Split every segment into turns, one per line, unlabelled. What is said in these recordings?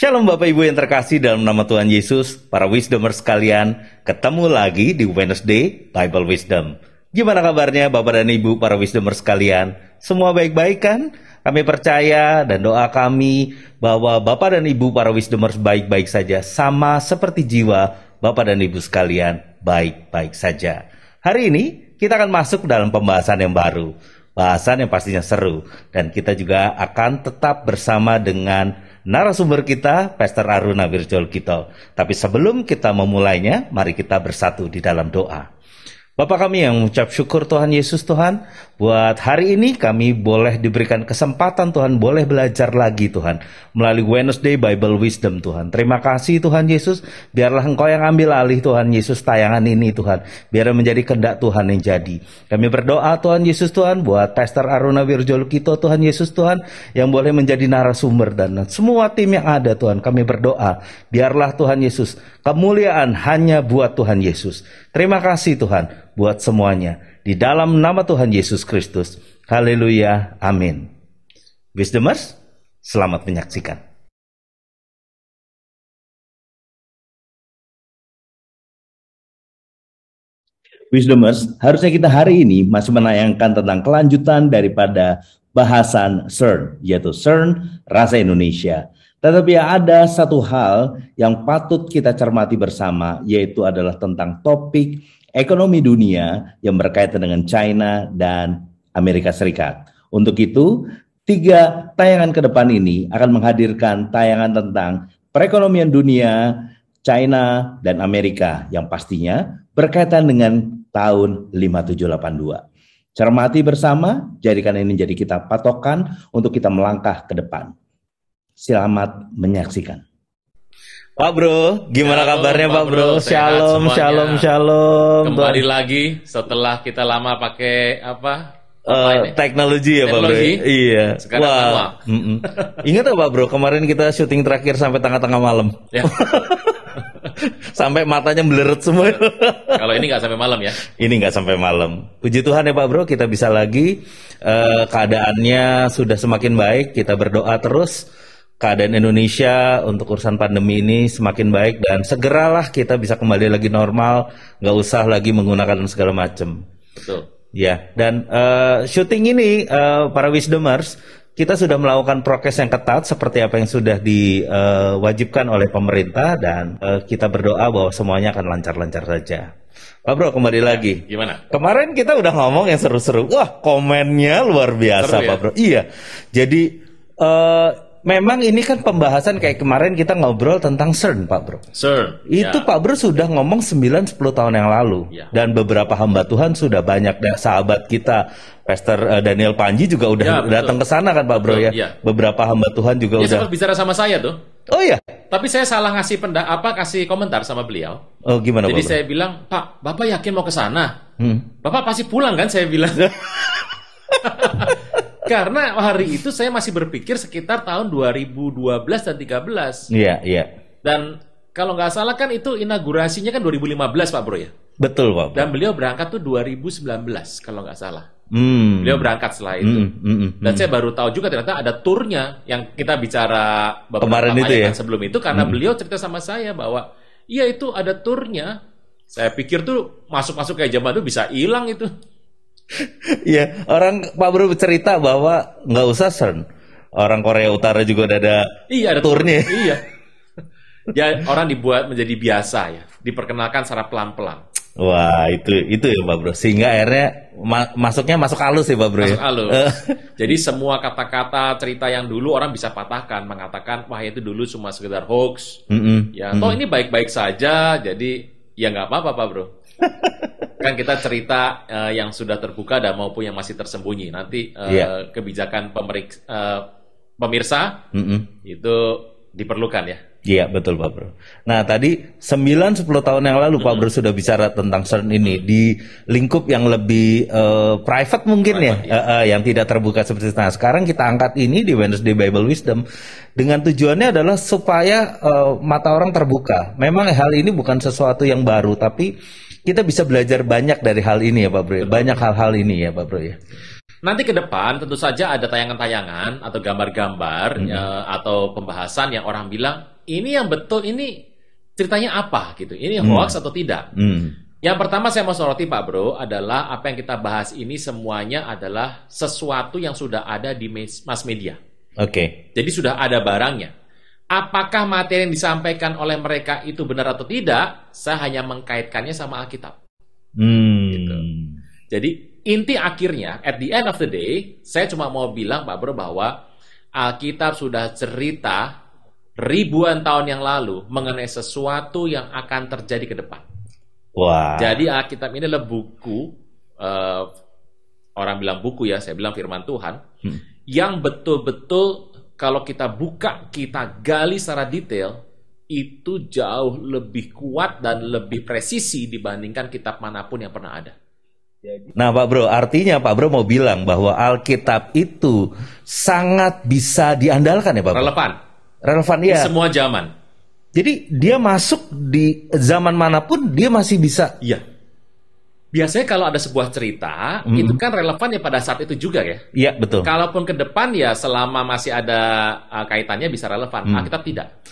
Shalom Bapak Ibu yang terkasih dalam nama Tuhan Yesus, para Wisdomers sekalian, ketemu lagi di Wednesday Bible Wisdom. Gimana kabarnya Bapak dan Ibu para Wisdomers sekalian? Semua baik-baik kan? Kami percaya dan doa kami bahwa Bapak dan Ibu para Wisdomers baik-baik saja, sama seperti jiwa Bapak dan Ibu sekalian baik-baik saja. Hari ini kita akan masuk dalam pembahasan yang baru, bahasan yang pastinya seru, dan kita juga akan tetap bersama dengan narasumber kita, Pastor Aruna Wirjol Kito. Tapi sebelum kita memulainya, mari kita bersatu di dalam doa. Bapak kami yang mengucap syukur Tuhan Yesus Tuhan, buat hari ini kami boleh diberikan kesempatan Tuhan, boleh belajar lagi Tuhan, melalui Wednesday Bible Wisdom Tuhan. Terima kasih Tuhan Yesus, biarlah Engkau yang ambil alih Tuhan Yesus tayangan ini Tuhan, biar menjadi kehendak Tuhan yang jadi. Kami berdoa Tuhan Yesus Tuhan, buat Pastor Aruna Wirjol Kito Tuhan Yesus Tuhan, yang boleh menjadi narasumber dan semua tim yang ada Tuhan, kami berdoa, biarlah Tuhan Yesus, kemuliaan hanya buat Tuhan Yesus. Terima kasih Tuhan buat semuanya. Di dalam nama Tuhan Yesus Kristus. Haleluya. Amin. Wisdomers, selamat menyaksikan. Wisdomers, harusnya kita hari ini masih menayangkan tentang kelanjutan daripada bahasan CERN, yaitu CERN Rasa Indonesia. Tetapi ada satu hal yang patut kita cermati bersama, yaitu adalah tentang topik ekonomi dunia yang berkaitan dengan China dan Amerika Serikat. Untuk itu, 3 tayangan ke depan ini akan menghadirkan tayangan tentang perekonomian dunia, China dan Amerika yang pastinya berkaitan dengan tahun 5782. Cermati bersama, jadikan ini jadi kita patokan untuk kita melangkah ke depan. Selamat menyaksikan. Pak Bro, gimana kabarnya Pak Bro? Shalom, shalom, shalom.
Kembali lagi setelah kita lama pakai apa
teknologi ya Pak Bro? Iya.
Sekarang lama.
Ingat gak Pak Bro, kemarin kita syuting terakhir sampai tengah-tengah malam. Ya. Sampai matanya meleret semua.
Kalau ini nggak sampai malam ya?
Ini nggak sampai malam. Puji Tuhan ya Pak Bro, kita bisa lagi. Keadaannya sudah semakin baik, kita berdoa terus. Keadaan Indonesia untuk urusan pandemi ini semakin baik dan segeralah kita bisa kembali lagi normal, nggak usah lagi menggunakan segala macam.
Betul.
Ya, dan syuting ini para Wisdomers, kita sudah melakukan prokes yang ketat seperti apa yang sudah diwajibkan oleh pemerintah dan kita berdoa bahwa semuanya akan lancar-lancar saja. Pak Bro, kembali lagi.
Gimana?
Kemarin kita udah ngomong yang seru-seru. Wah, komennya luar biasa, seru, Pak Bro. Iya. Jadi memang ini kan pembahasan kayak kemarin kita ngobrol tentang CERN, Pak Bro.
CERN.
Itu ya. Pak Bro sudah ngomong 9-10 tahun yang lalu. Ya. Dan beberapa hamba Tuhan sudah banyak, sahabat kita, Pastor Daniel Panji juga udah datang ke sana kan Pak Bro, betul, ya. Beberapa hamba Tuhan juga udah.
Sempat bicara sama saya tuh.
Oh iya.
Tapi saya salah ngasih kasih komentar sama beliau.
Oh gimana Pak?
Jadi saya bilang, "Pak, Bapak yakin mau ke sana? Bapak pasti pulang kan?" Saya bilang. Karena hari itu saya masih berpikir sekitar tahun 2012 dan 2013.
Iya, iya.
Dan kalau nggak salah kan itu inaugurasinya kan 2015 Pak Bro ya?
Betul Pak Bro.
Dan beliau berangkat tuh 2019 kalau nggak salah. Beliau berangkat setelah itu. Dan saya baru tahu juga ternyata ada turnya yang kita bicara beberapa tayangan sebelum itu. Karena beliau cerita sama saya bahwa iya itu ada turnya. Saya pikir tuh masuk-masuk kayak zaman itu bisa hilang itu.
Iya, orang Pak Bro cerita bahwa nggak usah CERN. Orang Korea Utara juga udah ada turnya.
Iya. Ya orang dibuat menjadi biasa ya, diperkenalkan secara pelan-pelan.
Wah, itu ya Pak Bro. Sehingga akhirnya masuknya masuk halus ya Pak Bro.
Masuk halus. Jadi semua kata-kata cerita yang dulu orang bisa patahkan, mengatakan wah itu dulu cuma sekedar hoax. Ya, toh ini baik-baik saja. Jadi ya nggak apa-apa Pak Bro. Kan kita cerita yang sudah terbuka dan maupun yang masih tersembunyi. Nanti kebijakan pemirsa itu diperlukan ya.
Iya betul Pak Bro. Nah tadi 9-10 tahun yang lalu Pak Bro sudah bicara tentang CERN ini di lingkup yang lebih private mungkin yang tidak terbuka seperti itu. Nah sekarang kita angkat ini di Wednesday Bible Wisdom dengan tujuannya adalah supaya mata orang terbuka. Memang hal ini bukan sesuatu yang baru, tapi kita bisa belajar banyak dari hal ini ya Pak Bro. Banyak hal-hal ini ya Pak Bro ya.
Nanti ke depan tentu saja ada tayangan-tayangan atau gambar-gambar atau pembahasan yang orang bilang ini yang betul, ini ceritanya apa gitu? Ini hoax atau tidak? Yang pertama saya mau soroti Pak Bro adalah apa yang kita bahas ini semuanya adalah sesuatu yang sudah ada di mass media.
Oke.
Jadi sudah ada barangnya. Apakah materi yang disampaikan oleh mereka itu benar atau tidak? Saya hanya mengkaitkannya sama Alkitab. Gitu. Jadi inti akhirnya, at the end of the day, saya cuma mau bilang Pak Bro bahwa Alkitab sudah cerita ribuan tahun yang lalu mengenai sesuatu yang akan terjadi ke depan.
Wah.
Jadi Alkitab ini adalah buku, orang bilang buku ya, saya bilang firman Tuhan, yang betul-betul kalau kita buka, kita gali secara detail, itu jauh lebih kuat dan lebih presisi dibandingkan kitab manapun yang pernah ada.
Nah Pak Bro, artinya Pak Bro mau bilang bahwa Alkitab itu sangat bisa diandalkan ya Pak Bro? Relevan ya.
Di semua zaman.
Jadi dia masuk di zaman manapun dia masih bisa.
Iya. Biasanya kalau ada sebuah cerita, itu kan relevan ya pada saat itu juga ya.
Iya, betul.
Kalaupun ke depan ya selama masih ada kaitannya bisa relevan. Alkitab tidak.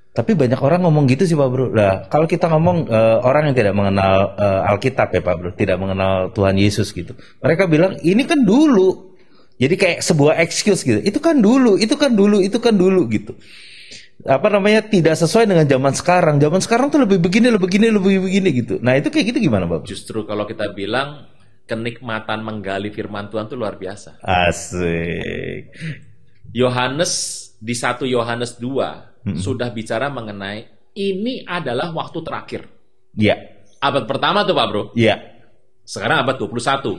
Tapi banyak orang ngomong gitu sih Pak Bro. Nah, kalau kita ngomong orang yang tidak mengenal Alkitab ya Pak Bro, tidak mengenal Tuhan Yesus gitu. Mereka bilang ini kan dulu. Jadi kayak sebuah excuse gitu. Itu kan dulu gitu. Apa namanya, tidak sesuai dengan zaman sekarang. Zaman sekarang tuh lebih begini gitu. Nah itu kayak gitu gimana Pak?
Justru kalau kita bilang kenikmatan menggali firman Tuhan itu luar biasa.
Asik.
Yohanes di 1 Yohanes 2 sudah bicara mengenai ini adalah waktu terakhir.
Iya.
Abad pertama tuh Pak Bro.
Iya.
Sekarang abad 21.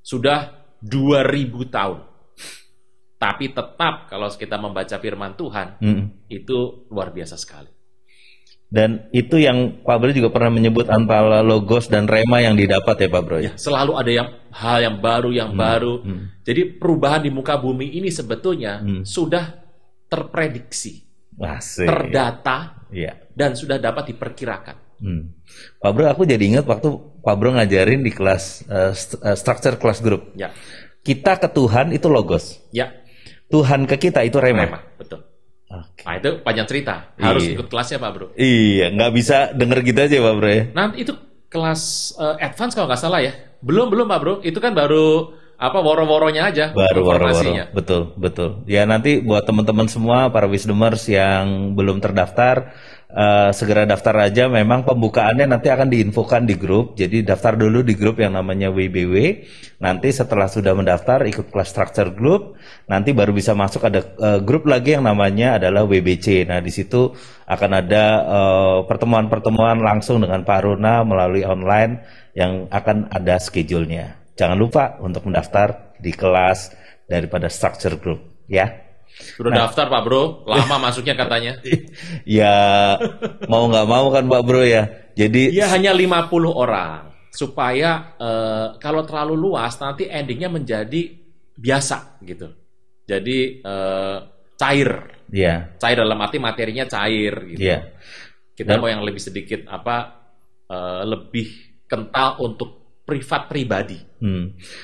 Sudah 2000 tahun. Tapi tetap kalau kita membaca firman Tuhan, itu luar biasa sekali.
Dan itu yang Pak Bro juga pernah menyebut antara logos dan rema yang didapat ya Pak Bro.
Ya, selalu ada hal yang baru. Jadi perubahan di muka bumi ini sebetulnya sudah terprediksi, terdata, dan sudah dapat diperkirakan.
Pak Bro, aku jadi ingat waktu Pak Bro ngajarin di kelas structure class group.
Ya.
Kita ke Tuhan itu logos.
Ya.
Tuhan ke kita itu rema.
Betul.
Okay.
Nah itu panjang cerita. Harus ikut kelasnya Pak Bro.
Iya, nggak bisa denger gitu aja Pak Bro ya.
Nanti itu kelas advance kalau nggak salah ya. Belum Pak Bro. Itu kan baru woro-woronya aja.
Baru woro-woro. Betul. Ya nanti buat teman-teman semua para wisdomers yang belum terdaftar, segera daftar aja. Memang pembukaannya nanti akan diinfokan di grup. Jadi daftar dulu di grup yang namanya WBW. Nanti setelah sudah mendaftar ikut kelas structure group, nanti baru bisa masuk ada grup lagi yang namanya adalah WBC. Nah di situ akan ada pertemuan-pertemuan langsung dengan Pak Runa melalui online yang akan ada schedule-nya. Jangan lupa untuk mendaftar di kelas daripada structure group ya.
Sudah daftar Pak Bro, lama masuknya katanya.
Ya mau nggak mau kan Pak Bro ya. Jadi
ya hanya 50 orang supaya kalau terlalu luas nanti endingnya menjadi biasa gitu. Jadi cair.
Iya.
Cair dalam arti materinya cair gitu.
Iya.
Kita mau yang lebih sedikit lebih kental untuk privat pribadi.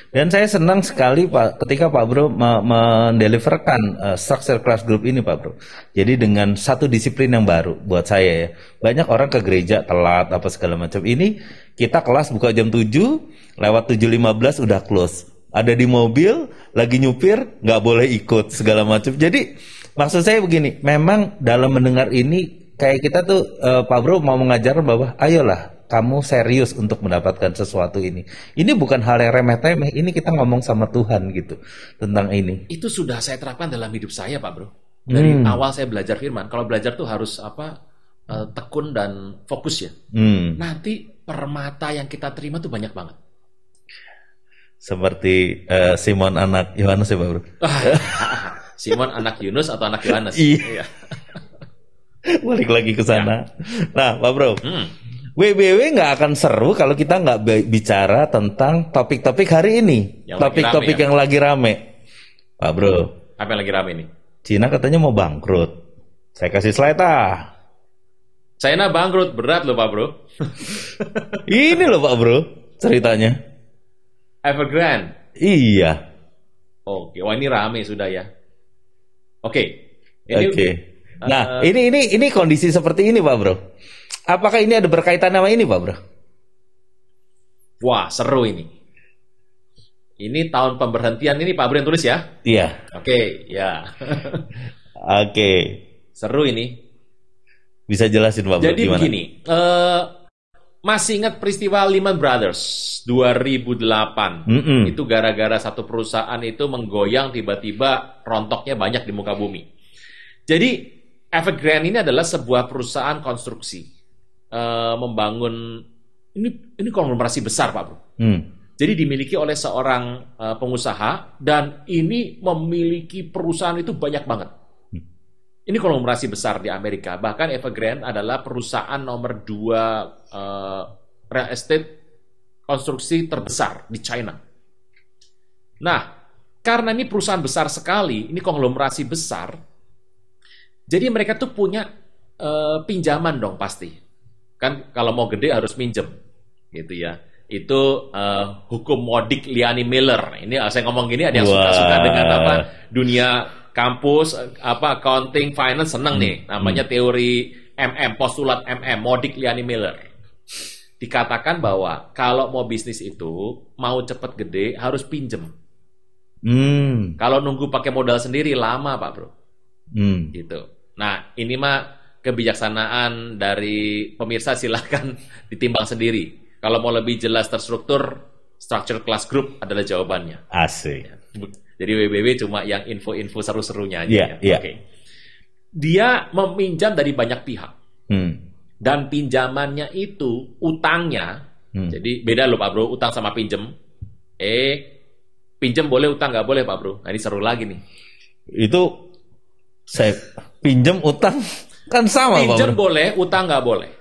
Dan saya senang sekali Pak ketika Pak Bro mendeliverkan structure class group ini Pak Bro. Jadi dengan satu disiplin yang baru buat saya ya. Banyak orang ke gereja telat apa segala macam. Ini kita kelas buka jam 7, lewat 7.15 udah close. Ada di mobil lagi nyupir nggak boleh ikut segala macam. Jadi maksud saya begini, memang dalam mendengar ini kayak kita tuh Pak Bro mau mengajar bahwa ayolah kamu serius untuk mendapatkan sesuatu ini. Ini bukan hal yang remeh-temeh, ini kita ngomong sama Tuhan gitu tentang ini.
Itu sudah saya terapkan dalam hidup saya, Pak Bro. Dari awal saya belajar firman, kalau belajar tuh harus tekun dan fokus ya. Nanti permata yang kita terima tuh banyak banget.
Seperti Simon anak Yohanes ya, Pak Bro.
Simon anak Yunus atau anak Yohanes?
Iya. Balik lagi ke sana. Nah, Pak Bro. WBW nggak akan seru kalau kita nggak bicara tentang topik-topik hari ini. Topik-topik yang lagi rame. Pak Bro.
Apa yang lagi rame nih?
Cina katanya mau bangkrut. Saya kasih slide
China bangkrut, berat loh Pak Bro.
Ini loh Pak Bro ceritanya.
Evergrande.
Iya.
Oke, wah ini rame sudah ya. Oke. Ini
Nah, ini kondisi seperti ini, Pak Bro. Apakah ini ada berkaitan sama ini, Pak Bro?
Wah, seru ini. Ini tahun pemberhentian ini Pak Bro yang tulis ya?
Iya.
Oke, ya.
Oke.
Seru ini.
Bisa jelasin, Pak Bro,
jadi
gimana?
Begini, masih ingat peristiwa Lehman Brothers 2008? Itu gara-gara satu perusahaan itu menggoyang, tiba-tiba rontoknya banyak di muka bumi. Jadi Evergrande ini adalah sebuah perusahaan konstruksi, membangun ini konglomerasi besar, Pak Bro. Jadi dimiliki oleh seorang pengusaha dan ini memiliki perusahaan itu banyak banget. Ini konglomerasi besar di Amerika. Bahkan Evergrande adalah perusahaan nomor 2 real estate konstruksi terbesar di China. Nah, karena ini perusahaan besar sekali, ini konglomerasi besar, jadi mereka tuh punya pinjaman dong pasti. Kan kalau mau gede harus minjem, gitu ya. Itu hukum Modik Liani Miller. Ini saya ngomong gini ada yang suka-suka dengan apa dunia kampus, apa accounting, finance seneng nih. Namanya teori postulat Modik Liani Miller. Dikatakan bahwa kalau mau bisnis itu mau cepet gede harus pinjem. Kalau nunggu pakai modal sendiri lama, Pak Bro. Gitu. Nah, ini mah kebijaksanaan dari pemirsa, silahkan ditimbang sendiri. Kalau mau lebih jelas terstruktur, structure class group adalah jawabannya.
Asik.
Jadi WBW cuma yang info-info seru-serunya aja.
Yeah.
Oke. Dia meminjam dari banyak pihak. Dan pinjamannya itu, utangnya, jadi beda loh Pak Bro, utang sama pinjem. Pinjem boleh, utang nggak boleh Pak Bro. Nah ini seru lagi nih.
Itu saya pinjem, utang kan sama Pak Bro.
Pinjem boleh, utang nggak boleh.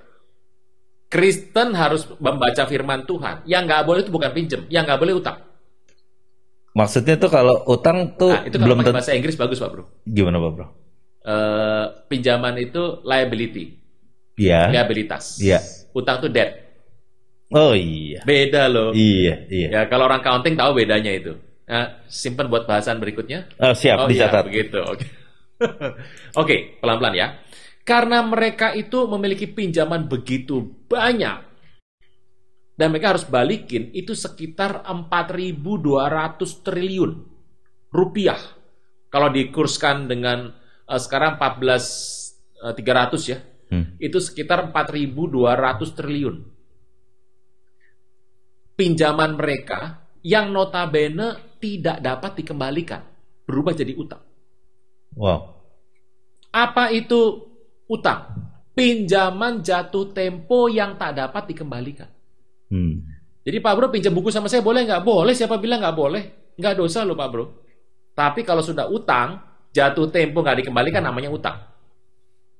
Kristen harus membaca firman Tuhan. Yang nggak boleh itu bukan pinjem, yang nggak boleh utang.
Maksudnya tuh kalau utang tuh
itu kalau pakai bahasa Inggris bagus Pak Bro.
Gimana Pak Bro?
Pinjaman itu liability.
Iya.
Liabilitas.
Iya.
Utang tuh debt.
Oh iya.
Beda loh.
Iya.
Ya kalau orang counting tahu bedanya itu. Nah, simpan buat bahasan berikutnya.
Siap, dicatat.
Iya, begitu. Oke. Oke, pelan-pelan ya. Karena mereka itu memiliki pinjaman begitu banyak. Dan mereka harus balikin itu sekitar 4.200 triliun rupiah. Kalau dikurskan dengan sekarang 14.300 ya. Itu sekitar 4.200 triliun. Pinjaman mereka yang notabene tidak dapat dikembalikan. Berubah jadi utang.
Wow.
Apa itu utang? Pinjaman jatuh tempo yang tak dapat dikembalikan. Jadi Pak Bro pinjam buku sama saya boleh nggak? Boleh, siapa bilang nggak boleh? Nggak dosa loh Pak Bro. Tapi kalau sudah utang, jatuh tempo nggak dikembalikan namanya utang.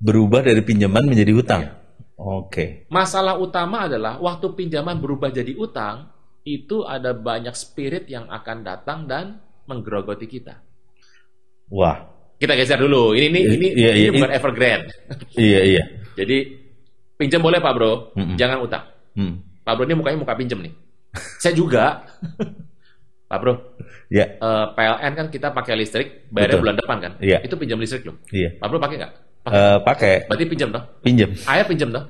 Berubah dari pinjaman menjadi utang?
Ya.
Oke.
Masalah utama adalah waktu pinjaman berubah jadi utang, itu ada banyak spirit yang akan datang dan menggerogoti kita.
Wah.
Kita geser dulu. Ini bukan Evergrande.
Iya.
Jadi pinjam boleh Pak Bro, jangan utang. Pak Bro ini mukanya muka pinjam nih. Saya juga. Pak Bro.
Ya.
PLN kan kita pakai listrik, bayarnya bulan depan kan?
Iya.
Itu pinjam listrik loh.
Iya.
Pak Bro pakai nggak?
Pakai.
Berarti pinjam toh?
Pinjam.
Air pinjam toh?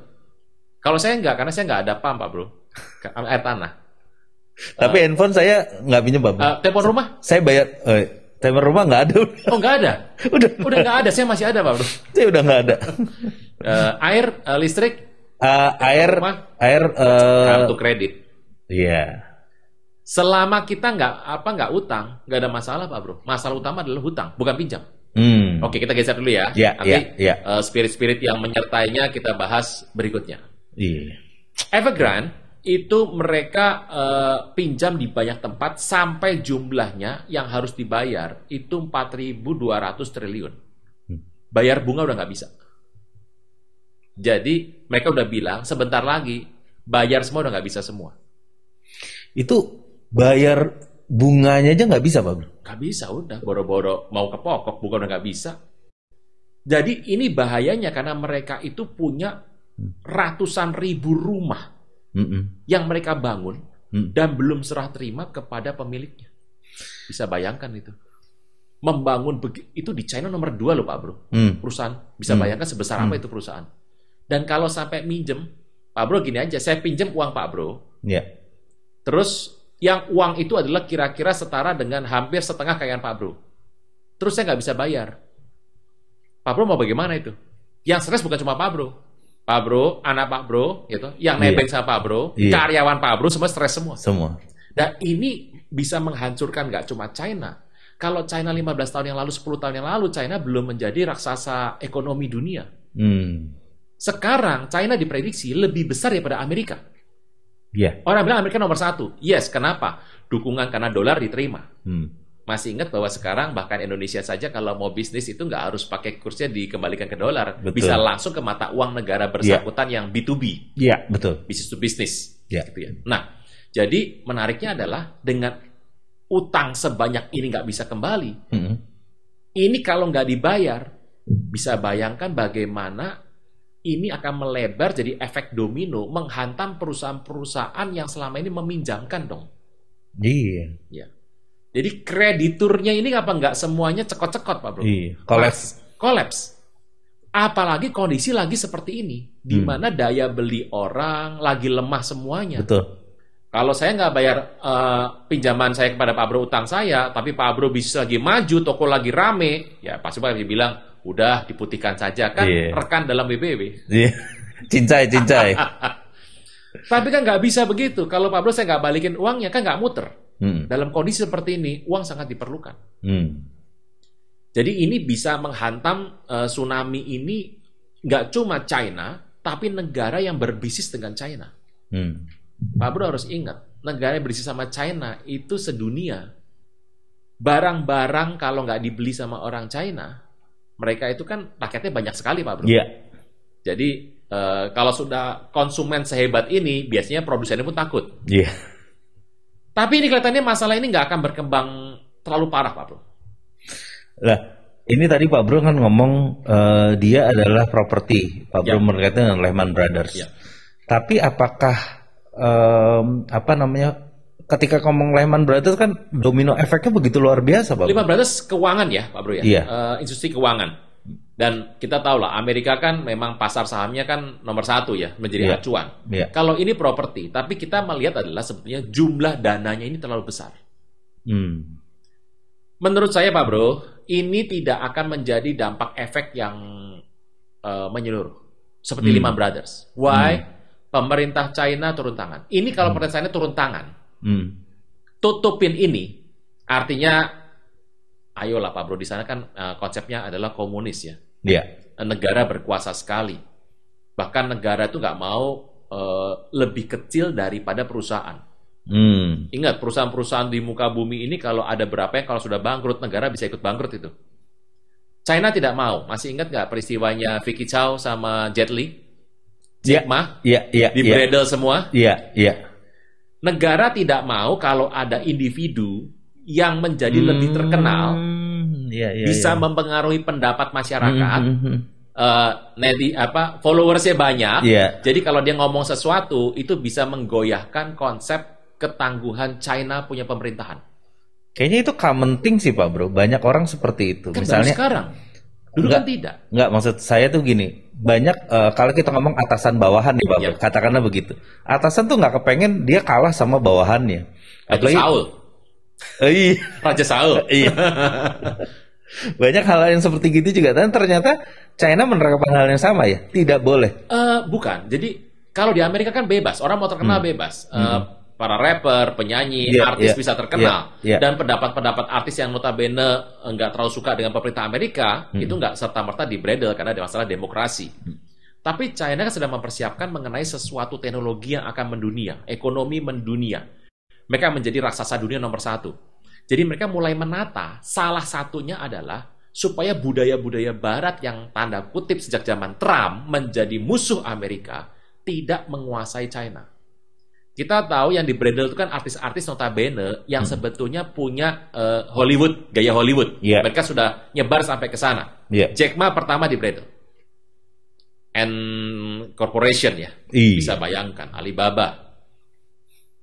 Kalau saya nggak, karena saya nggak ada pump Pak Bro. Air tanah.
Tapi handphone saya nggak pinjam Pak Bro.
Telepon rumah?
Saya bayar. Telepon rumah nggak ada.
Oh nggak ada? Udah nggak ada. Saya masih ada Pak Bro.
Saya udah nggak ada.
Air, listrik?
Air
kartu kredit.
Iya.
Selama kita nggak utang, nggak ada masalah Pak Bro. Masalah utama adalah hutang, bukan pinjam. Oke, kita geser dulu ya. Nanti spirit-spirit yang menyertainya kita bahas berikutnya.
Iya.
Evergrande itu mereka pinjam di banyak tempat sampai jumlahnya yang harus dibayar itu 4.200 triliun. Bayar bunga udah nggak bisa. Jadi mereka udah bilang sebentar lagi bayar semua udah nggak bisa semua.
Itu bayar bunganya aja nggak bisa Pak Bro?
Nggak bisa, udah boro-boro mau ke pokok bunga udah nggak bisa. Jadi ini bahayanya karena mereka itu punya ratusan ribu rumah yang mereka bangun dan belum serah terima kepada pemiliknya. Bisa bayangkan itu. membangun itu di China nomor 2 loh Pak Bro. Perusahaan bisa bayangkan sebesar apa itu perusahaan. Dan kalau sampai minjem, Pak Bro gini aja, saya pinjam uang Pak Bro. Terus yang uang itu adalah kira-kira setara dengan hampir setengah kekayaan Pak Bro. Terus saya nggak bisa bayar. Pak Bro mau bagaimana itu? Yang stres bukan cuma Pak Bro. Pak Bro, anak Pak Bro, gitu, yang nebeng sama Pak Bro, karyawan Pak Bro, semua stres semua. Dan ini bisa menghancurkan nggak cuma China. Kalau China 15 tahun yang lalu, 10 tahun yang lalu, China belum menjadi raksasa ekonomi dunia. Sekarang China diprediksi lebih besar daripada Amerika. Orang bilang Amerika nomor 1. Yes, kenapa? Dukungan karena dolar diterima. Masih ingat bahwa sekarang bahkan Indonesia saja kalau mau bisnis itu nggak harus pakai kursnya dikembalikan ke dolar. Bisa langsung ke mata uang negara bersangkutan yang B2B.
Betul.
Business to business. Gitu ya. Nah, jadi menariknya adalah dengan utang sebanyak ini nggak bisa kembali. Ini kalau nggak dibayar, bisa bayangkan bagaimana ini akan melebar jadi efek domino menghantam perusahaan-perusahaan yang selama ini meminjamkan dong. Ya. Jadi krediturnya ini apa nggak semuanya cekot-cekot Pak Bro? Kolaps. Apalagi kondisi lagi seperti ini, di mana daya beli orang lagi lemah semuanya.
Betul.
Kalau saya nggak bayar pinjaman saya kepada Pak Bro, utang saya, tapi Pak Bro bisnis lagi maju, toko lagi rame, ya pasti Pak Bro bilang, udah diputihkan saja, kan rekan dalam BBW.
Cincai.
Tapi kan nggak bisa begitu. Kalau Pak Bro saya nggak balikin uangnya, kan nggak muter. Dalam kondisi seperti ini, uang sangat diperlukan. Jadi ini bisa menghantam tsunami ini nggak cuma China, tapi negara yang berbisnis dengan China. Pak Bro harus ingat, negara yang berbisnis sama China itu sedunia. Barang-barang kalau nggak dibeli sama orang China, mereka itu kan rakyatnya banyak sekali Pak Bro. Jadi kalau sudah konsumen sehebat ini, biasanya produsennya pun takut. Tapi ini kelihatannya masalah ini nggak akan berkembang terlalu parah, Pak Bro.
Lah, ini tadi Pak Bro kan ngomong dia adalah properti. Pak Bro berkaitan dengan Lehman Brothers. Tapi apakah ketika ngomong Lehman Brothers kan domino efeknya begitu luar biasa, Pak Bro?
Lehman Brothers keuangan ya, Pak Bro ya. Industri keuangan. Dan kita tahu lah, Amerika kan memang pasar sahamnya kan nomor 1 ya, menjadi acuan. Kalau ini properti, tapi kita melihat adalah sebetulnya jumlah dananya ini terlalu besar. Menurut saya Pak Bro, ini tidak akan menjadi dampak efek yang menyeluruh. Seperti Lehman Brothers. Why? Pemerintah China turun tangan. Ini kalau pemerintah China turun tangan, tutupin ini, artinya ayolah Pak Bro, di sana kan konsepnya adalah komunis ya. Negara berkuasa sekali. Bahkan negara itu nggak mau lebih kecil daripada perusahaan. Ingat, perusahaan-perusahaan di muka bumi ini kalau ada berapa yang kalau sudah bangkrut, negara bisa ikut bangkrut itu. China tidak mau. Masih ingat nggak peristiwanya Vicky Chow sama Jet Li? Jack Ma? Di bredel semua? Negara tidak mau kalau ada individu yang menjadi lebih terkenal, bisa mempengaruhi pendapat masyarakat, followersnya banyak. Jadi kalau dia ngomong sesuatu, itu bisa menggoyahkan konsep ketangguhan China punya pemerintahan.
Kayaknya itu common thing sih Pak Bro. Banyak orang seperti itu.
Kan
misalnya
sekarang, dulu kan tidak.
Enggak, maksud saya tuh gini. Banyak kalau kita ngomong atasan bawahan nih Pak Bro, katakanlah begitu. Atasan tuh nggak kepengen dia kalah sama bawahannya.
Apalagi Saul. Raja Saul.
Banyak hal yang seperti gitu juga. Dan ternyata China menerapkan hal yang sama ya. Tidak boleh.
Bukan. Jadi kalau di Amerika kan bebas. Orang mau terkenal bebas. Para rapper, penyanyi, artis bisa terkenal. Dan pendapat-pendapat artis yang notabene nggak terlalu suka dengan pemerintah Amerika, itu nggak serta-merta dibredel karena ada masalah demokrasi. Tapi China kan sedang mempersiapkan mengenai sesuatu teknologi yang akan mendunia. Ekonomi mendunia. Mereka menjadi raksasa dunia nomor 1. Jadi mereka mulai menata, salah satunya adalah supaya budaya-budaya barat yang tanda kutip sejak zaman Trump menjadi musuh Amerika, tidak menguasai China. Kita tahu yang di bredel itu kan artis-artis notabene yang sebetulnya punya Hollywood, gaya Hollywood. Mereka sudah nyebar sampai ke sana. Jack Ma pertama di bredel. And Corporation ya, bisa bayangkan, Alibaba.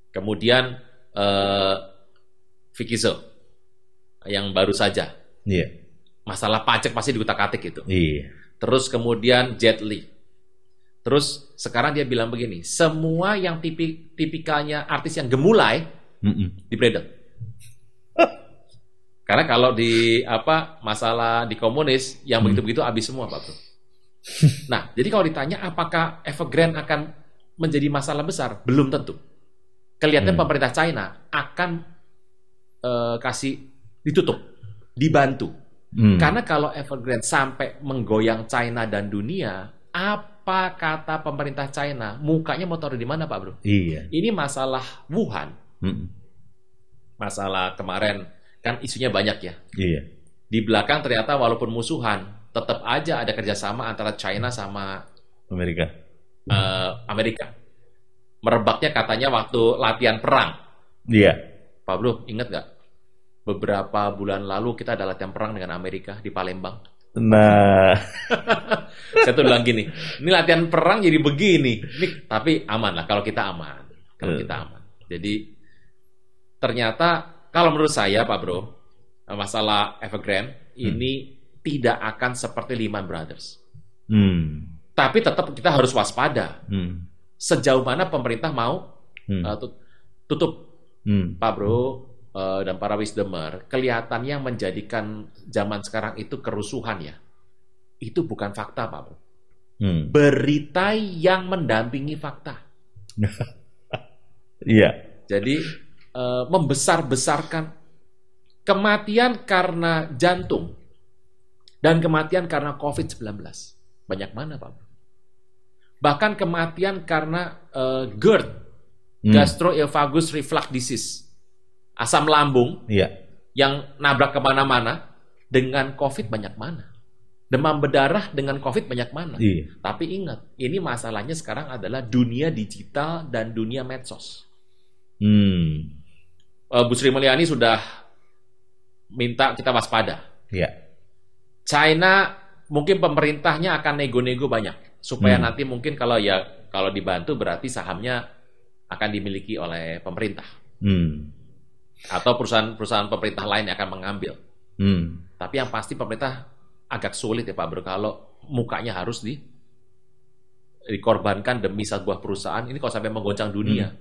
Kemudian Vicky Zhou yang baru saja
Iya.
Masalah pajak pasti diutak-atik itu.
Iya.
Terus kemudian Jet Li. Terus sekarang dia bilang begini, semua yang tipikalnya artis yang gemulai dibredel. Karena kalau di masalah di komunis yang begitu-begitu habis semua, Pak Bro. Nah, jadi kalau ditanya apakah Evergrande akan menjadi masalah besar, belum tentu. Kelihatannya pemerintah China akan kasih ditutup, dibantu. Karena kalau Evergrande sampai menggoyang China dan dunia, apa kata pemerintah China? Mukanya mau taruh di mana, Pak Bro?
Iya.
Ini masalah Wuhan. Masalah kemarin kan isunya banyak ya.
Iya.
Di belakang ternyata walaupun musuhan, tetap aja ada kerjasama antara China sama Amerika. Merebaknya katanya waktu latihan perang.
Iya.
Pak Bro, ingat nggak? Beberapa bulan lalu kita ada latihan perang dengan Amerika di Palembang.
Nah,
saya tuh bilang gini, ini latihan perang jadi begini. Ini, tapi aman lah kalau kita aman. Kalau kita aman. Jadi ternyata kalau menurut saya Pak Bro, masalah Evergrande ini tidak akan seperti Lehman Brothers. Tapi tetap kita harus waspada. Sejauh mana pemerintah mau tutup, Pak Bro dan para wisdomer, kelihatannya menjadikan zaman sekarang itu kerusuhan ya. Itu bukan fakta, Pak Bro. Berita yang mendampingi fakta.
Iya.
Jadi membesar-besarkan kematian karena jantung dan kematian karena COVID-19. Banyak mana, Pak Bro? Bahkan kematian karena GERD, gastroesophagus reflux disease, asam lambung, yang nabrak kemana-mana, dengan COVID banyak mana? Demam berdarah dengan COVID banyak mana? Tapi ingat, ini masalahnya sekarang adalah dunia digital dan dunia medsos. Bu Sri Mulyani sudah minta kita waspada. China mungkin pemerintahnya akan nego-nego banyak supaya nanti mungkin kalau dibantu berarti sahamnya akan dimiliki oleh pemerintah atau perusahaan pemerintah lain yang akan mengambil. Tapi yang pasti pemerintah agak sulit ya Pak Bro kalau mukanya harus dikorbankan demi sebuah perusahaan. Ini kalau sampai menggoncang dunia,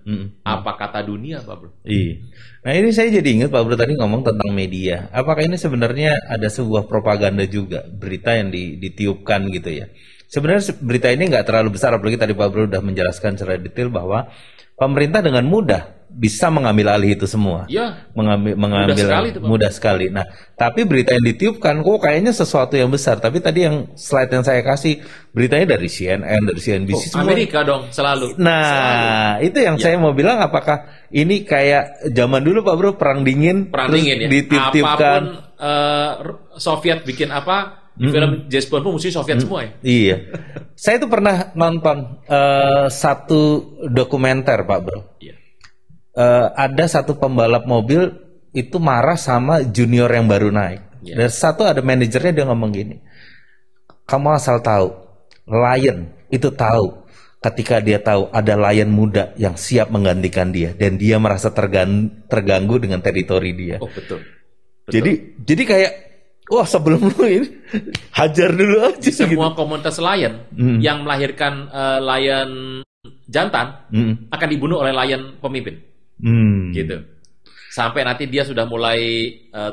apa kata dunia Pak Bro?
Iya. Nah ini saya jadi ingat Pak Bro tadi ngomong tentang media. Apakah ini sebenarnya ada sebuah propaganda juga, berita yang ditiupkan gitu ya? Sebenarnya berita ini nggak terlalu besar, apalagi tadi Pak Bro sudah menjelaskan secara detail bahwa pemerintah dengan mudah bisa mengambil alih itu semua.
Iya.
Mengambil mudah sekali. Nah, tapi berita yang ditiupkan kok kayaknya sesuatu yang besar. Tapi tadi yang slide yang saya kasih beritanya dari CNN, dari CNBC semua.
Amerika dong selalu.
Nah, itu yang saya mau bilang, apakah ini kayak zaman dulu Pak Bro perang dingin terus
ya.
ditiup-tiupkan.
Apapun Soviet bikin apa? Film James Bond pun mesti Soviet semua ya?
Iya. Saya tuh pernah nonton satu dokumenter Pak Bro.
Iya.
Ada satu pembalap mobil itu marah sama junior yang baru naik. Dan satu ada manajernya, dia ngomong gini, kamu asal tahu, Lion itu tahu ketika dia tahu ada Lion muda yang siap menggantikan dia, dan dia merasa terganggu dengan teritori dia.
Oh betul.
Jadi kayak wah sebelum lu ini hajar dulu aja.
Semua komunitas Lion yang melahirkan Lion jantan akan dibunuh oleh Lion pemimpin. Gitu. Sampai nanti dia sudah mulai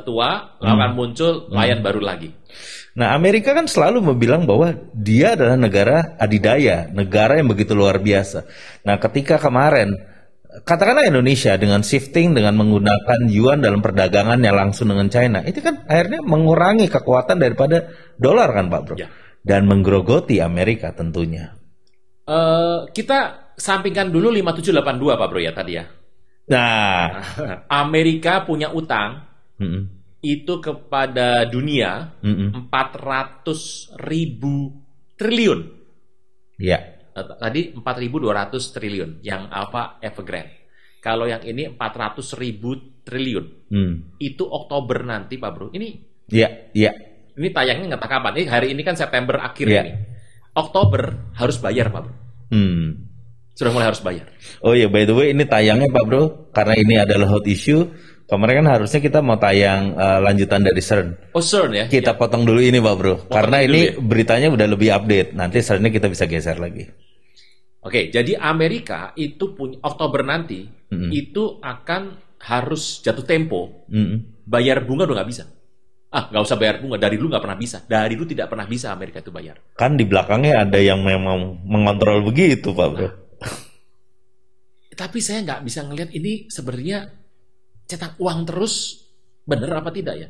tua, akan muncul Lion baru lagi.
Nah, Amerika kan selalu bilang bahwa dia adalah negara adidaya, negara yang begitu luar biasa. Nah, ketika kemarin katakanlah Indonesia dengan shifting, dengan menggunakan yuan dalam perdagangannya langsung dengan China, itu kan akhirnya mengurangi kekuatan daripada dolar kan Pak Bro? Ya. Dan menggerogoti Amerika tentunya.
Kita sampingkan dulu 5782 Pak Bro ya tadi ya.
Nah,
Amerika punya utang itu kepada dunia 400.000 triliun.
Ya.
Tadi 4.200 triliun yang apa Evergrande. Kalau yang ini 400.000 triliun. Itu Oktober nanti Pak Bro. Ini Ini tayangnya nggak tahu kapan. Ini hari ini kan September akhir ini. Oktober harus bayar Pak Bro. Sudah mulai harus bayar.
Oh iya, by the way ini tayangnya Pak Bro karena ini adalah hot issue. Kemarin kan harusnya kita mau tayang lanjutan dari CERN.
Oh, CERN ya?
Kita potong dulu ini Pak Bro, karena ini beritanya udah lebih update. Nanti CERN-nya kita bisa geser lagi.
Oke, jadi Amerika itu punya Oktober nanti itu akan harus jatuh tempo. Bayar bunga udah nggak bisa. Nggak usah bayar bunga. Dari dulu nggak pernah bisa. Dari dulu tidak pernah bisa Amerika itu bayar.
Kan di belakangnya ada yang memang mengontrol begitu Pak Bro.
Tapi saya nggak bisa ngelihat ini sebenarnya cetak uang terus bener apa tidak ya?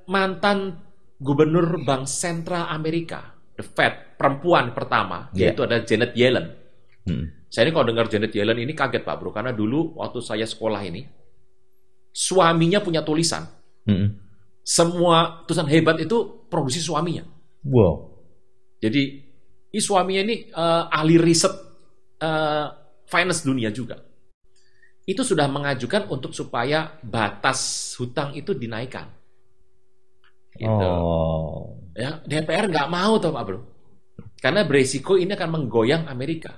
Mantan gubernur Bank Sentral Amerika, The Fed, perempuan pertama, yaitu ada Janet Yellen. Saya ini kalau dengar Janet Yellen ini kaget Pak Bro, karena dulu waktu saya sekolah ini, suaminya punya tulisan. Semua tulisan hebat itu produksi suaminya.
Wow.
Jadi suaminya ini ahli riset finance dunia juga. Itu sudah mengajukan untuk supaya batas hutang itu dinaikkan. Gitu. Ya, DPR nggak mau tuh Pak Bro. Karena beresiko ini akan menggoyang Amerika.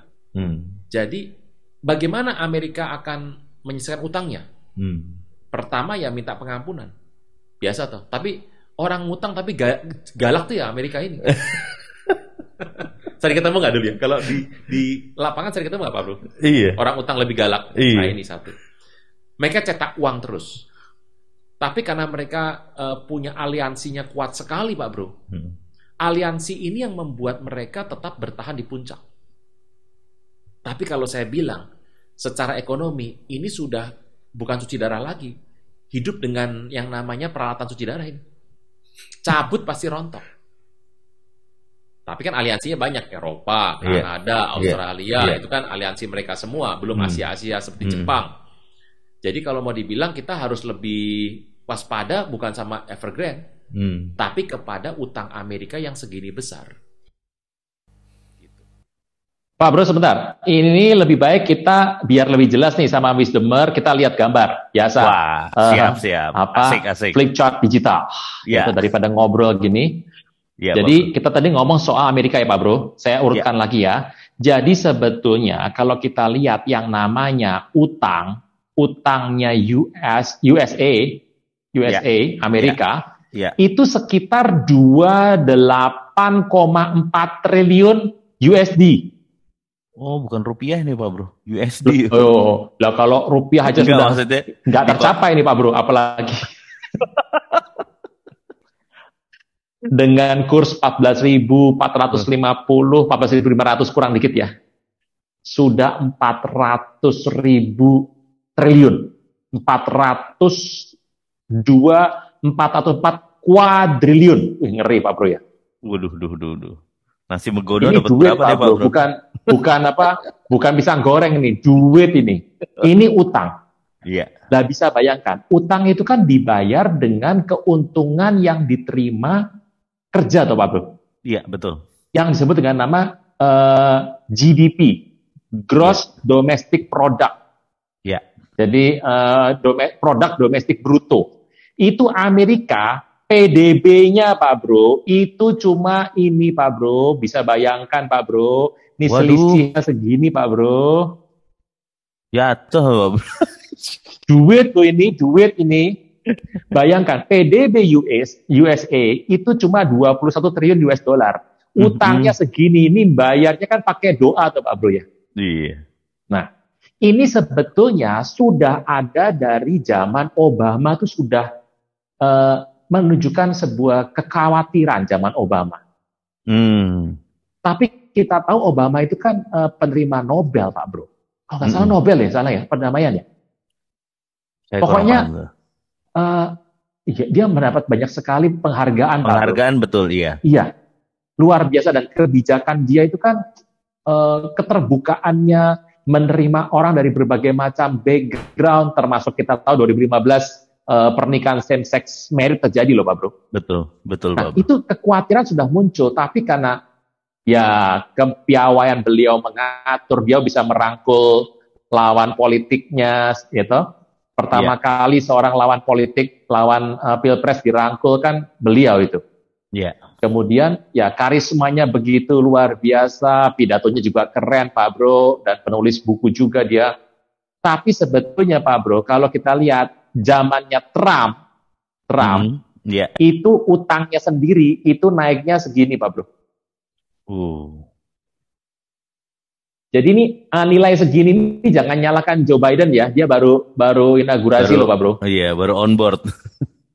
Jadi bagaimana Amerika akan menyelesaikan utangnya? Pertama ya minta pengampunan. Biasa tuh. Tapi orang ngutang tapi galak tuh ya Amerika ini. Sering ketemu nggak dulu ya? Kalau di lapangan sering ketemu nggak Pak Bro?
Iya.
Orang utang lebih galak.
Iya.
Nah ini satu. Mereka cetak uang terus. Tapi karena mereka punya aliansinya kuat sekali Pak Bro. Aliansi ini yang membuat mereka tetap bertahan di puncak. Tapi kalau saya bilang, secara ekonomi ini sudah bukan cuci darah lagi. Hidup dengan yang namanya peralatan cuci darah ini. Cabut pasti rontok. Tapi kan aliansinya banyak, Eropa, Kanada, Australia, itu kan aliansi mereka semua, belum Asia-Asia seperti Jepang. Jadi kalau mau dibilang kita harus lebih waspada bukan sama Evergrande, tapi kepada utang Amerika yang segini besar. Gitu.
Pak Bro sebentar, ini lebih baik kita biar lebih jelas nih sama Wisdomer, kita lihat gambar biasa.
Wah, siap. Asik.
Flip chart digital. Itu daripada ngobrol gini.
Ya,
jadi kita tadi ngomong soal Amerika ya Pak Bro, saya urutkan lagi ya. Jadi sebetulnya kalau kita lihat yang namanya utangnya USA Amerika, itu sekitar 28,4 triliun USD.
Oh, bukan rupiah nih Pak Bro, USD.
Oh, lah kalau rupiah aja sudah nggak tercapai nih Pak Bro, apalagi. Dengan kurs 14.450, 14.500 kurang dikit ya. Sudah 400.000 triliun. 404 kuadriliun. Ngeri Pak Bro ya.
Waduh. Nasi menggoda
dapat berapa nih Pak Bro? Bukan pisang goreng ini, duit ini. Ini utang.
Iya.
Nah bisa bayangkan, utang itu kan dibayar dengan keuntungan yang diterima kerja atau Pak Bro?
Iya, betul.
Yang disebut dengan nama GDP, Gross Domestic Product.
Iya.
Jadi produk domestik bruto. Itu Amerika, PDB-nya Pak Bro, itu cuma ini Pak Bro, bisa bayangkan Pak Bro, ini selisihnya segini Pak Bro.
Jatuh Pak Bro.
Duit ini. Bayangkan, PDB USA itu cuma 21 triliun US dollar. Utangnya segini, ini bayarnya kan pakai doa tuh Pak Bro ya.
Iya.
Nah, ini sebetulnya sudah ada dari zaman Obama itu sudah menunjukkan sebuah kekhawatiran zaman Obama. Tapi kita tahu Obama itu kan penerima Nobel Pak Bro. Kalau nggak salah Nobel ya, salah ya pendamaiannya. Pokoknya dia mendapat banyak sekali penghargaan.
Penghargaan betul, iya.
Iya, luar biasa dan kebijakan dia itu kan keterbukaannya menerima orang dari berbagai macam background, termasuk kita tahu 2015 pernikahan same-sex marriage terjadi loh Pak Bro. Betul
Pak Bro.
Itu kekhawatiran sudah muncul, tapi karena ya kepiawaian beliau mengatur, dia bisa merangkul lawan politiknya, gitu. Pertama kali seorang lawan politik, lawan pilpres dirangkul kan beliau itu. Kemudian ya karismanya begitu luar biasa, pidatonya juga keren Pak Bro, dan penulis buku juga dia. Tapi sebetulnya Pak Bro, kalau kita lihat zamannya Trump, itu utangnya sendiri itu naiknya segini Pak Bro. Jadi ini nilai segini ini jangan nyalakan Joe Biden ya, dia baru inaugurasi loh Pak Bro.
Iya, baru on board.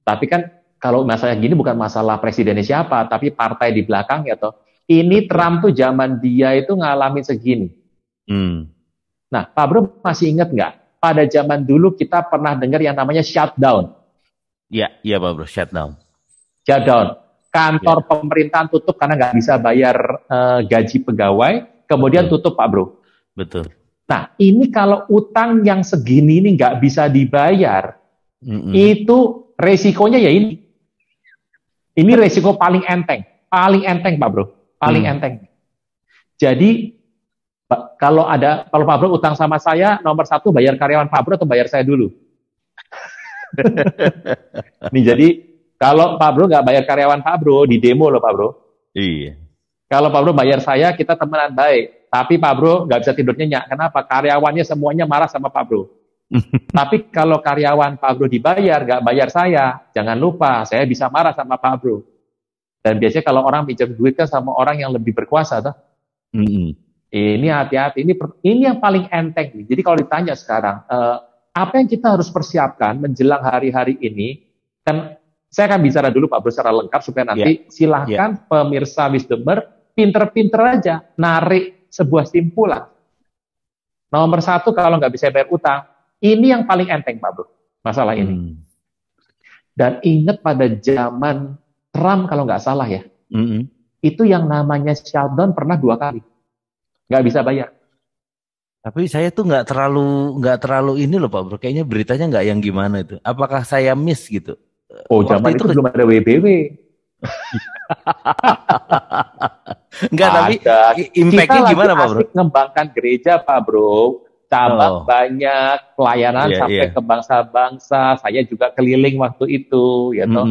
Tapi kan kalau masalah gini bukan masalah presidennya siapa, tapi partai di belakangnya toh. Ini Trump tuh zaman dia itu ngalamin segini. Nah, Pak Bro masih ingat nggak? Pada zaman dulu kita pernah dengar yang namanya shutdown.
Iya Pak Bro, shutdown.
Kantor pemerintahan tutup karena nggak bisa bayar gaji pegawai. Kemudian tutup Pak Bro.
Betul.
Nah ini kalau utang yang segini ini nggak bisa dibayar, itu resikonya ya ini. Ini resiko paling enteng Pak Bro, paling enteng. Jadi kalau Pak Bro utang sama saya, nomor satu bayar karyawan Pak Bro atau bayar saya dulu. Nih jadi kalau Pak Bro nggak bayar karyawan Pak Bro, di demo loh Pak Bro.
Iya.
Kalau Pak Bro bayar saya, kita temenan baik. Tapi Pak Bro nggak bisa tidur nyenyak. Kenapa? Karyawannya semuanya marah sama Pak Bro. Tapi kalau karyawan Pak Bro dibayar, nggak bayar saya, jangan lupa, saya bisa marah sama Pak Bro. Dan biasanya kalau orang pinjam duit kan sama orang yang lebih berkuasa, toh. Ini hati-hati. Ini yang paling enteng nih. Jadi kalau ditanya sekarang, apa yang kita harus persiapkan menjelang hari-hari ini? Kan saya akan bicara dulu Pak Bro secara lengkap supaya nanti silahkan pemirsa Wisdomer pinter-pinter aja narik sebuah simpulan. Nomor satu, kalau nggak bisa bayar utang, ini yang paling enteng Pak Bro, masalah ini. Dan ingat pada zaman Trump kalau nggak salah ya, itu yang namanya shutdown pernah 2 kali, nggak bisa bayar.
Tapi saya tuh nggak terlalu ini loh Pak Bro, kayaknya beritanya nggak yang gimana itu. Apakah saya miss gitu?
Oh, zaman itu belum ada WBW.
Enggak, tapi impact-nya gimana Pak Bro?
Kita lagi asik ngembangkan gereja Pak Bro. Cabang banyak, pelayanan sampai ke bangsa-bangsa. Saya juga keliling waktu itu, ya toh.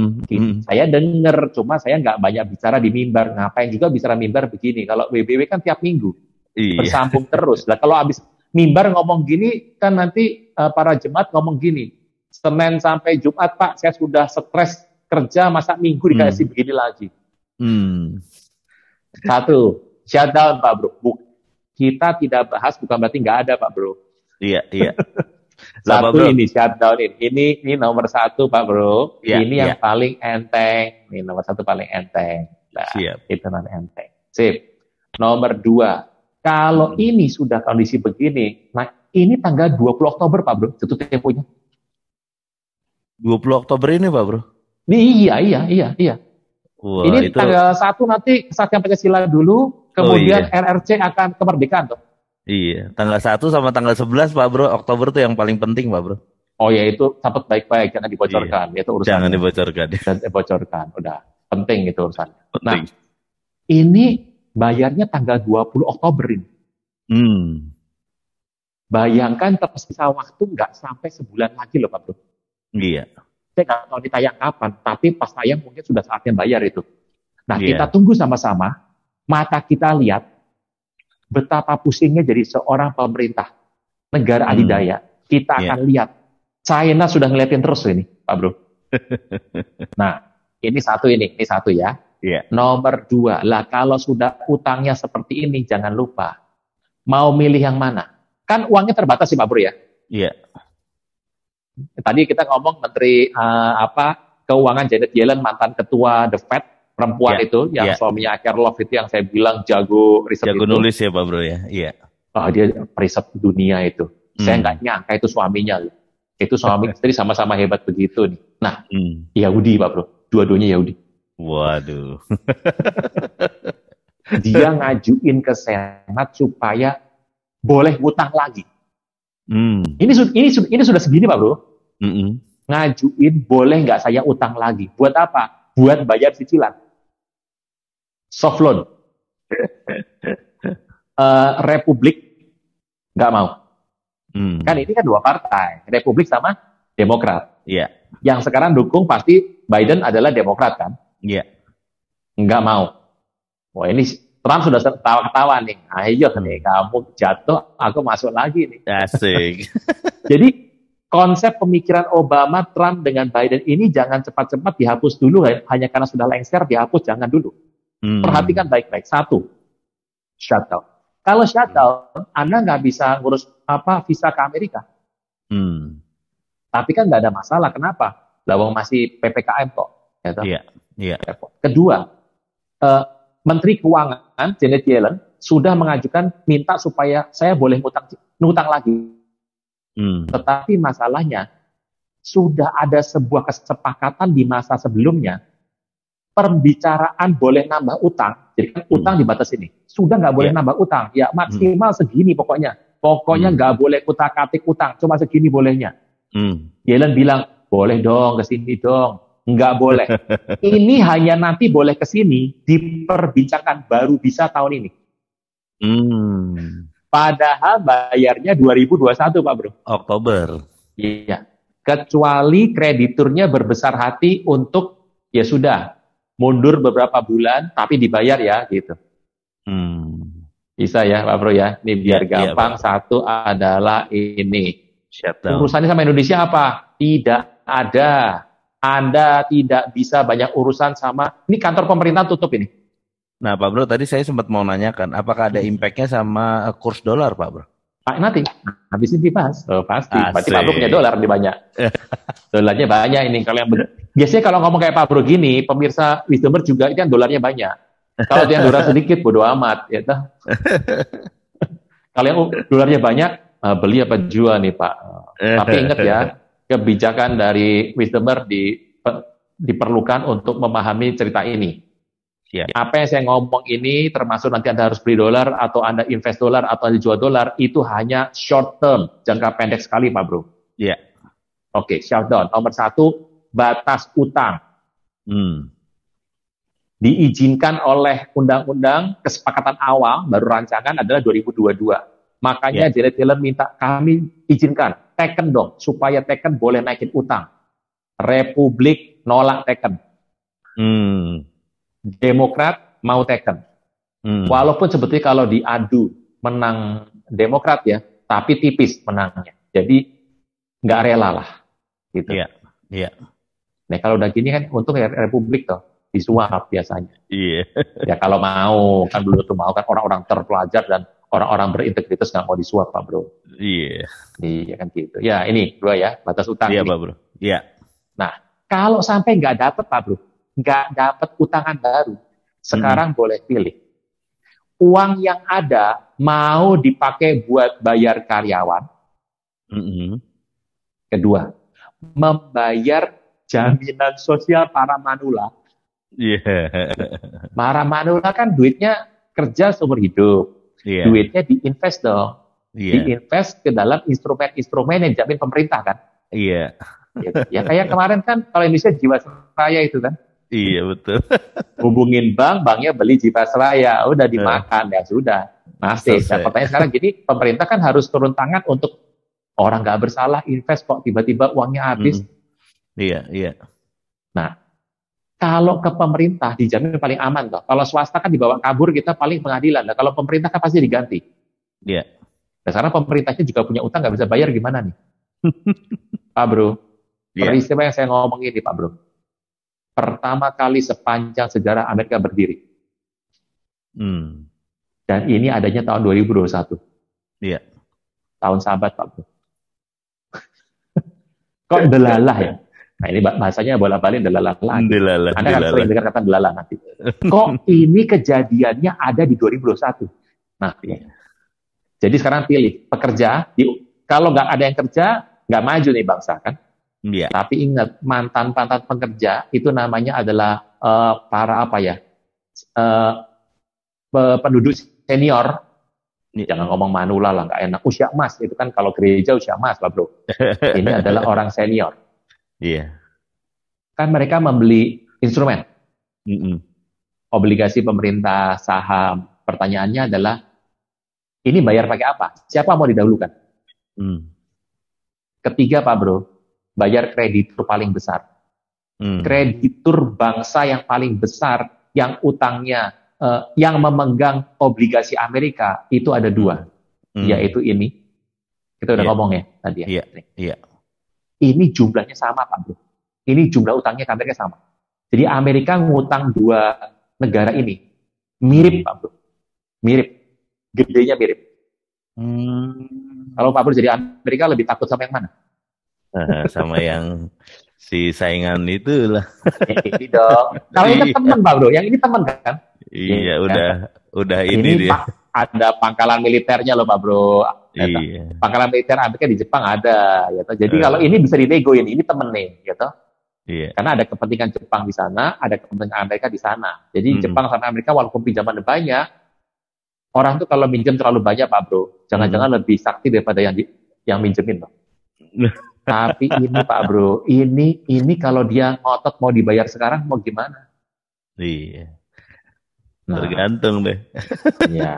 Saya dengar, cuma saya nggak banyak bicara di mimbar. Ngapain juga bicara mimbar begini? Kalau WBW kan tiap minggu bersambung terus. Nah, kalau habis mimbar ngomong gini, kan nanti para jemaat ngomong gini. Senin sampai Jumat Pak, saya sudah stres kerja, masa minggu dikasih begini lagi. Satu, shutdown Pak Bro. Kita tidak bahas bukan berarti nggak ada Pak Bro.
Iya.
Satu Bro. Ini shutdown ini nomor satu Pak Bro. Ini yang paling enteng. Ini nomor satu paling enteng. Nah, itu non enteng. Sip. Nomor 2, kalau ini sudah kondisi begini, nah ini tanggal 20 Oktober Pak Bro, jatuh temponya.
20 Oktober ini Pak Bro?
Iya.
Wah,
ini
itu...
tanggal 1 nanti kesaktian Pancasila dulu, kemudian RRC akan kemerdekaan tuh.
Iya, tanggal 1 sama tanggal 11 Pak Bro, Oktober tuh yang paling penting Pak Bro.
Oh ya, itu catat baik-baik, jangan dibocorkan. Itu urusan.
Jangan dibocorkan.
Jangan dibocorkan, udah. Penting itu urusan. Nah, ini bayarnya tanggal 20 Oktober ini. Bayangkan tersisa waktu nggak sampai sebulan lagi loh Pak Bro.
Iya.
Saya nggak tahu ditayang kapan, tapi pas tayang mungkin sudah saatnya bayar itu. Nah, kita tunggu sama-sama, mata kita lihat betapa pusingnya jadi seorang pemerintah negara adidaya. Kita akan lihat, China sudah ngeliatin terus ini, Pak Bro. Nah, ini satu ya. Nomor 2, lah kalau sudah utangnya seperti ini, jangan lupa, mau milih yang mana? Kan uangnya terbatas sih Pak Bro ya.
Iya.
Tadi kita ngomong Menteri Keuangan Janet Yellen, mantan ketua The Fed, perempuan itu yang suaminya Akerlof itu yang saya bilang jago riset,
jago nulis ya Pak Bro ya. Iya.
Dia riset dunia itu. Saya nggak nyangka itu suaminya. Itu suami istri sama-sama hebat begitu nih. Nah, Yahudi Pak Bro, dua-duanya Yahudi.
Waduh.
Dia ngajuin ke Senat supaya boleh ngutang lagi. Ini sudah segini Pak Bro. Ngajuin boleh nggak saya utang lagi. Buat apa? Buat bayar cicilan. Soft loan. Republik nggak mau. Kan ini kan 2 partai, Republik sama Demokrat.
Iya.
Yang sekarang dukung pasti Biden adalah Demokrat kan?
Iya.
Nggak mau. Wah ini Trump sudah ketawa-ketawa nih. Ayo nih, kamu jatuh, aku masuk lagi nih.
Asik.
Jadi konsep pemikiran Obama, Trump dengan Biden ini jangan cepat-cepat dihapus dulu, hanya karena sudah lengser dihapus, jangan dulu. Perhatikan baik-baik. Satu, shutdown. Kalau shutdown, Anda nggak bisa ngurus visa ke Amerika. Tapi kan nggak ada masalah. Kenapa? Lawang masih PPKM kok.
Iya.
Kedua, Menteri Keuangan Janet Yellen sudah mengajukan minta supaya saya boleh ngutang lagi. Tetapi masalahnya sudah ada sebuah kesepakatan di masa sebelumnya, pembicaraan boleh nambah utang. Jadi kan utang dibatasi ini. Sudah nggak boleh nambah utang. Ya maksimal segini pokoknya. Pokoknya nggak boleh kutak-katik utang. Cuma segini bolehnya. Yellen bilang, boleh dong kesini dong. Nggak boleh. Ini hanya nanti boleh kesini, diperbincangkan baru bisa tahun ini. Padahal bayarnya 2021, Pak Bro.
Oktober.
Iya. Kecuali krediturnya berbesar hati untuk, ya sudah, mundur beberapa bulan, tapi dibayar ya, gitu. Bisa ya, Pak Bro ya. Ini biar gampang. Satu adalah ini.
Shutdown.
Urusannya sama Indonesia apa? Tidak ada. Anda tidak bisa banyak urusan sama, ini kantor pemerintah tutup ini.
Nah, Pak Bro, tadi saya sempat mau nanyakan, apakah ada impact-nya sama kurs dolar, Pak Bro?
Nanti, habis ini dibahas. Pasti.
Asik.
Berarti Pak Bro punya dolar lebih banyak. Dolarnya banyak ini. Biasanya kalau ngomong kayak Pak Bro gini, pemirsa Wisdomer juga itu kan dolarnya banyak. Kalau yang dolar sedikit, bodo amat. Ya, kalau yang dolarnya banyak, beli apa jual nih Pak. Tapi ingat ya, kebijakan dari Wisdomer diperlukan untuk memahami cerita ini. Apa yang saya ngomong ini, termasuk nanti Anda harus beli dolar, atau Anda invest dolar, atau Anda jual dolar, itu hanya short term, jangka pendek sekali, Pak Bro.
Iya.
Oke, shutdown. Nomor 1, batas utang. Diizinkan oleh undang-undang kesepakatan awal, baru rancangan adalah 2022. Makanya Janet Yellen minta kami izinkan, teken dong, supaya teken boleh naikin utang. Republik nolak teken. Demokrat mau teken. Walaupun sebetulnya kalau diadu menang Demokrat ya, tapi tipis menangnya. Jadi nggak rela lah. Gitu.
Iya.
Nah kalau udah gini kan untung ya Republik toh disuap biasanya.
Iya.
Ya kalau mau kan belum tentu mau kan orang-orang terpelajar dan orang-orang berintegritas nggak mau disuap Pak Bro.
Iya.
Iya kan gitu. Ya ini 2 ya batas utang.
Iya
ini.
Pak Bro. Iya.
Nah kalau sampai nggak dapet Pak Bro, nggak dapat utangan baru, sekarang boleh pilih. Uang yang ada mau dipakai buat bayar karyawan. Kedua, membayar jaminan sosial para manula. Para manula kan duitnya kerja seumur hidup. Duitnya diinvest dong. Diinvest ke dalam instrumen-instrumen yang dijamin pemerintah kan.
Iya.
Ya kayak kemarin kan kalau Indonesia Jiwasraya itu kan.
Iya betul.
Hubungin banknya beli Jiwasraya, udah dimakan ya sudah. Masih. Nah, pertanyaan sekarang jadi pemerintah kan harus turun tangan untuk orang nggak bersalah invest kok tiba-tiba uangnya habis.
Iya.
Nah, kalau ke pemerintah dijamin paling aman toh. Kalau swasta kan dibawa kabur kita paling pengadilan. Nah, kalau pemerintah kan pasti diganti.
Iya.
Nah, karena pemerintahnya juga punya utang nggak bisa bayar gimana nih, Pak Bro? Peristiwa yang saya ngomong ini, Pak Bro. Pertama kali sepanjang sejarah Amerika berdiri. Dan ini adanya tahun 2021.
Iya.
Tahun sahabat, Pak Bro. Kok delalah ya? Nah ini bahasanya bola-balik delalah lagi. Anda kan sering dengar kata delalah nanti. Kok ini kejadiannya ada di 2021? Nah, jadi sekarang pilih pekerja. Kalau nggak ada yang kerja, nggak maju nih bangsa kan?
Iya.
Tapi ingat mantan pekerja itu namanya adalah para penduduk senior. Jangan ngomong manula lah, nggak enak. Usia emas itu kan kalau gereja usia emas, Pak Bro. Ini adalah orang senior.
Iya.
Kan mereka membeli instrumen, obligasi pemerintah, saham. Pertanyaannya adalah ini bayar pakai apa? Siapa mau didahulukan? Ketiga, Pak Bro. Bayar kreditur paling besar. Kreditur bangsa yang paling besar, yang utangnya, yang memegang obligasi Amerika, itu ada 2. Yaitu ini, Kita udah
Iya,
ngomong ya tadi ya.
iya, iya.
Ini jumlahnya sama Pak Bro. Ini jumlah utangnya ke Amerika sama. Jadi Amerika ngutang dua negara ini mirip Pak Bro. Mirip. Gedenya mirip. Kalau Pak Bro jadi Amerika lebih takut sama yang mana?
Sama yang si saingan itu lah.
Ini dong. Kalau ini teman Pak Bro, yang ini teman kan?
Iya,
Ya.
udah ini
Ini
dia.
ada pangkalan militernya loh Pak Bro.
Iya,
Pangkalan militer Amerika di Jepang ada. Gitu. Jadi
Eh,
kalau ini bisa dinegoin, ini temen nih. Gitu.
iya.
Karena ada kepentingan Jepang di sana, ada kepentingan Amerika di sana. Jadi Jepang sama Amerika walaupun pinjaman banyak, orang tuh kalau minjem terlalu banyak Pak Bro, jangan-jangan lebih sakti daripada yang minjemin loh. Tapi ini Pak Bro, ini kalau dia ngotot mau dibayar sekarang mau gimana?
Iya.
Nah,
Tergantung deh.
ya.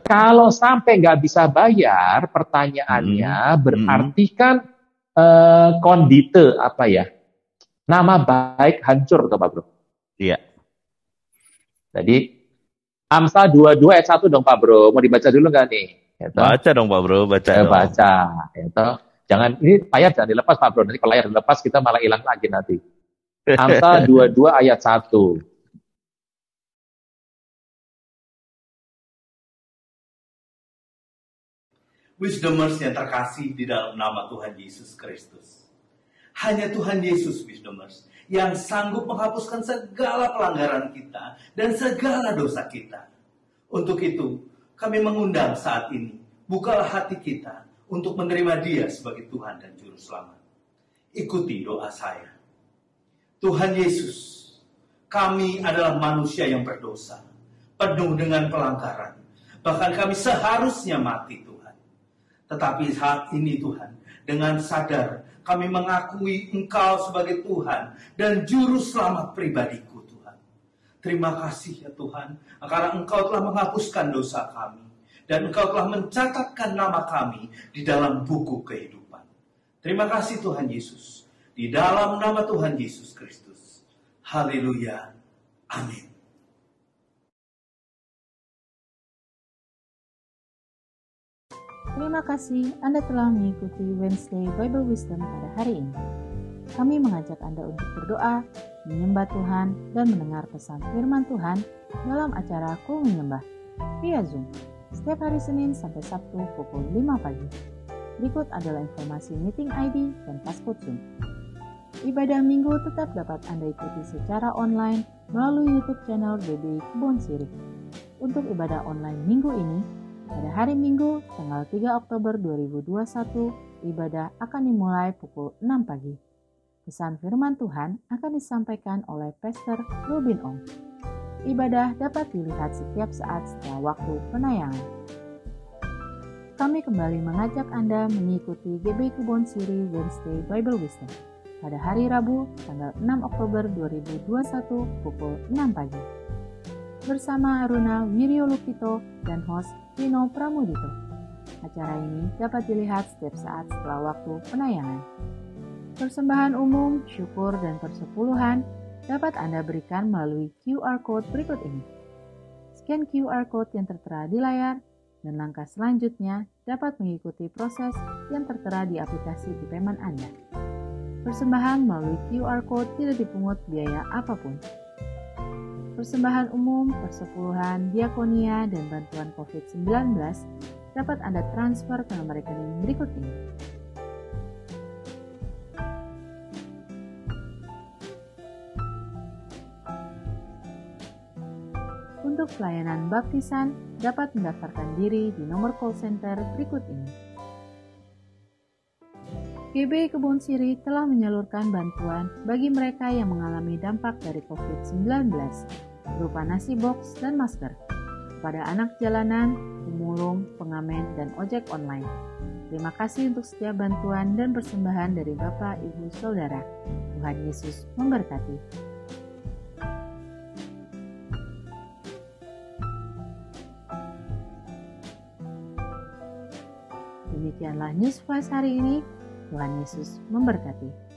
Kalau sampai nggak bisa bayar, pertanyaannya berarti kan kondite apa ya? Nama baik hancur tuh Pak Bro.
Iya.
Jadi Amsal 22 ayat 1 dong Pak Bro. Mau dibaca dulu nggak nih? Gitu.
Baca dong Pak Bro, baca dong.
Baca. Gitu. Jangan, ini layar jangan dilepas Pak Bro. Nanti kalau layar dilepas kita malah hilang lagi nanti. Amsal 22 ayat 1.
Wisdomers yang terkasih di dalam nama Tuhan Yesus Kristus. Hanya Tuhan Yesus, Wisdomers, yang sanggup menghapuskan segala pelanggaran kita dan segala dosa kita. Untuk itu, kami mengundang saat ini, bukalah hati kita untuk menerima Dia sebagai Tuhan dan Juru Selamat. Ikuti doa saya. Tuhan Yesus, kami adalah manusia yang berdosa, penuh dengan pelanggaran. Bahkan kami seharusnya mati, Tuhan. Tetapi saat ini Tuhan, dengan sadar kami mengakui Engkau sebagai Tuhan dan Juru Selamat pribadiku Tuhan. Terima kasih ya Tuhan, karena Engkau telah menghapuskan dosa kami. Dan Engkau telah mencatatkan nama kami di dalam buku kehidupan. Terima kasih Tuhan Yesus. Di dalam nama Tuhan Yesus Kristus. Haleluya. Amin.
Terima kasih Anda telah mengikuti Wednesday Bible Wisdom pada hari ini. Kami mengajak Anda untuk berdoa, menyembah Tuhan, dan mendengar pesan firman Tuhan dalam acara Ku Menyembah via Zoom setiap hari Senin sampai Sabtu pukul 5 pagi. Berikut adalah informasi meeting ID dan passcode Zoom. Ibadah minggu tetap dapat Anda ikuti secara online melalui YouTube channel BBI Kebon Sirih. Untuk ibadah online minggu ini, pada hari Minggu, tanggal 3 Oktober 2021, ibadah akan dimulai pukul 6 pagi. Pesan firman Tuhan akan disampaikan oleh Pastor Robin Ong. Ibadah dapat dilihat setiap saat setelah waktu penayangan. Kami kembali mengajak Anda mengikuti GBI Kebon Sirih Wednesday Bible Wisdom pada hari Rabu, tanggal 6 Oktober 2021, pukul 6 pagi. Bersama Aruna Wiryolukito dan host Vino Pramudito. Acara ini dapat dilihat setiap saat setelah waktu penayangan. Persembahan umum, syukur, dan persepuluhan dapat Anda berikan melalui QR Code berikut ini. Scan QR Code yang tertera di layar, dan langkah selanjutnya dapat mengikuti proses yang tertera di aplikasi e-payment Anda. Persembahan melalui QR Code tidak dipungut biaya apapun. Persembahan umum, persepuluhan, diakonia, dan bantuan COVID-19 dapat Anda transfer ke nomor rekening berikut ini. Untuk pelayanan baptisan, dapat mendaftarkan diri di nomor call center berikut ini. GBI Kebon Sirih telah menyalurkan bantuan bagi mereka yang mengalami dampak dari COVID-19, berupa nasi box dan masker, kepada anak jalanan, pemulung, pengamen, dan ojek online. Terima kasih untuk setiap bantuan dan persembahan dari Bapak, Ibu, Saudara. Tuhan Yesus memberkati. Demikianlah News Flash hari ini. Tuhan Yesus memberkati.